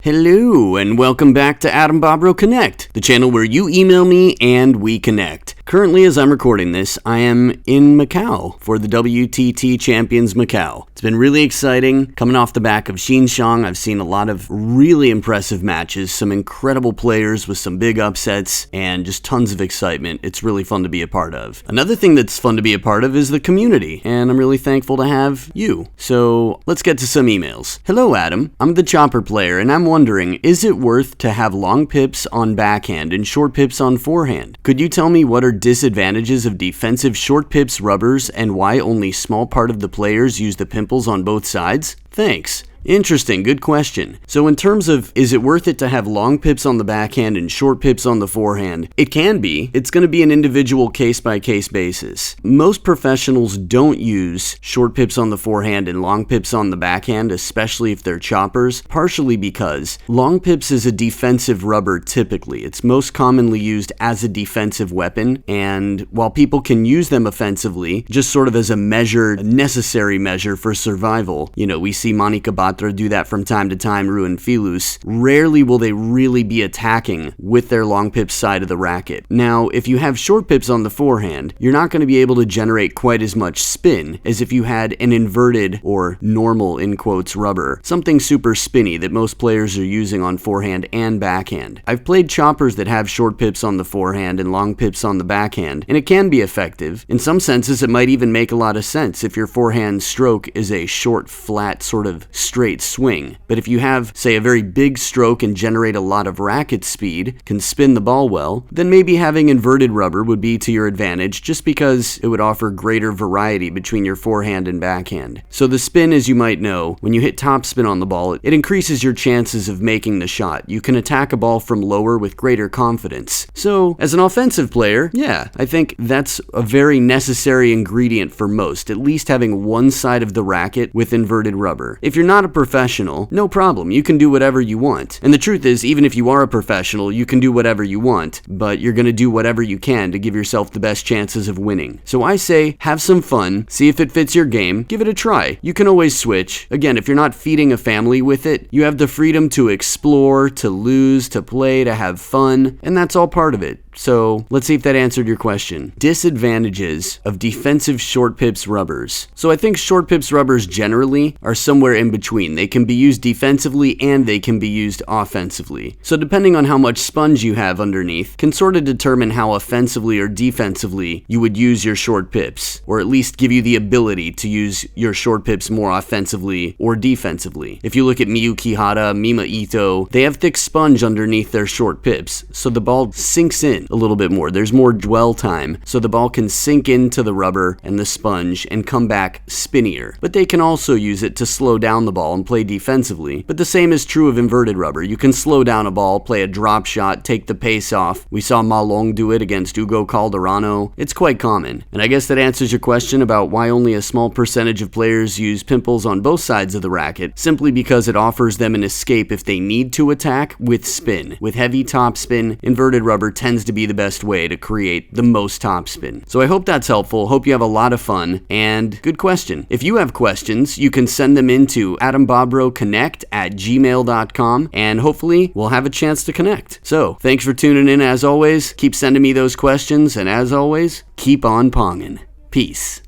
Hello, and welcome back to AdamBobrowConnect, the channel where you email me and we connect. Currently, as I'm recording this, I am in Macau for the WTT Champions Macau. It's been really exciting. Coming off the back of Xinjiang, I've seen a lot of really impressive matches, some incredible players with some big upsets, and just tons of excitement. It's really fun to be a part of. Another thing that's fun to be a part of is the community, and I'm really thankful to have you. So let's get to some emails. Hello, Adam. I'm the chopper player, and I'm wondering, is it worth to have long pips on backhand and short pips on forehand? Could you tell me what are disadvantages of defensive short pips rubbers and why only small part of the players use the pimples on both sides? Thanks. Interesting, good question. So in terms of, is it worth it to have long pips on the backhand and short pips on the forehand? It can be. It's going to be an individual case-by-case basis. Most professionals don't use short pips on the forehand and long pips on the backhand, especially if they're choppers, partially because long pips is a defensive rubber typically. It's most commonly used as a defensive weapon, and while people can use them offensively, just sort of as a measure, a necessary measure for survival, we see Monica do that from time to time, Ruin Filus. Rarely will they really be attacking with their long pips side of the racket. Now, if you have short pips on the forehand, you're not going to be able to generate quite as much spin as if you had an inverted or normal, in quotes, rubber. Something super spinny that most players are using on forehand and backhand. I've played choppers that have short pips on the forehand and long pips on the backhand, and it can be effective. In some senses, it might even make a lot of sense if your forehand stroke is a short, flat, sort of straight swing. But if you have, say, a very big stroke and generate a lot of racket speed, can spin the ball well, then maybe having inverted rubber would be to your advantage just because it would offer greater variety between your forehand and backhand. So the spin, as you might know, when you hit topspin on the ball, it increases your chances of making the shot. You can attack a ball from lower with greater confidence. So as an offensive player, yeah, I think that's a very necessary ingredient for most, at least having one side of the racket with inverted rubber. If you're not a professional, no problem, you can do whatever you want. And the truth is, even if you are a professional, you can do whatever you want, but you're going to do whatever you can to give yourself the best chances of winning. So I say, have some fun, see if it fits your game, give it a try. You can always switch. Again, if you're not feeding a family with it, you have the freedom to explore, to lose, to play, to have fun, and that's all part of it. So let's see if that answered your question. Disadvantages of defensive short pips rubbers. So I think short pips rubbers generally are somewhere in between. They can be used defensively and they can be used offensively. So depending on how much sponge you have underneath can sort of determine how offensively or defensively you would use your short pips, or at least give you the ability to use your short pips more offensively or defensively. If you look at Miyu Kihara, Mima Ito, they have thick sponge underneath their short pips, so the ball sinks in a little bit more. There's more dwell time, so the ball can sink into the rubber and the sponge and come back spinnier. But they can also use it to slow down the ball and play defensively. But the same is true of inverted rubber. You can slow down a ball, play a drop shot, take the pace off. We saw Ma Long do it against Hugo Calderano. It's quite common. And I guess that answers your question about why only a small percentage of players use pimples on both sides of the racket, simply because it offers them an escape if they need to attack with spin. With heavy topspin, inverted rubber tends to be the best way to create the most topspin. So I hope that's helpful. Hope you have a lot of fun, and good question. If you have questions, you can send them into AdamBobrowConnect@gmail.com, and hopefully we'll have a chance to connect. So thanks for tuning in as always. Keep sending me those questions, and as always, keep on ponging. Peace.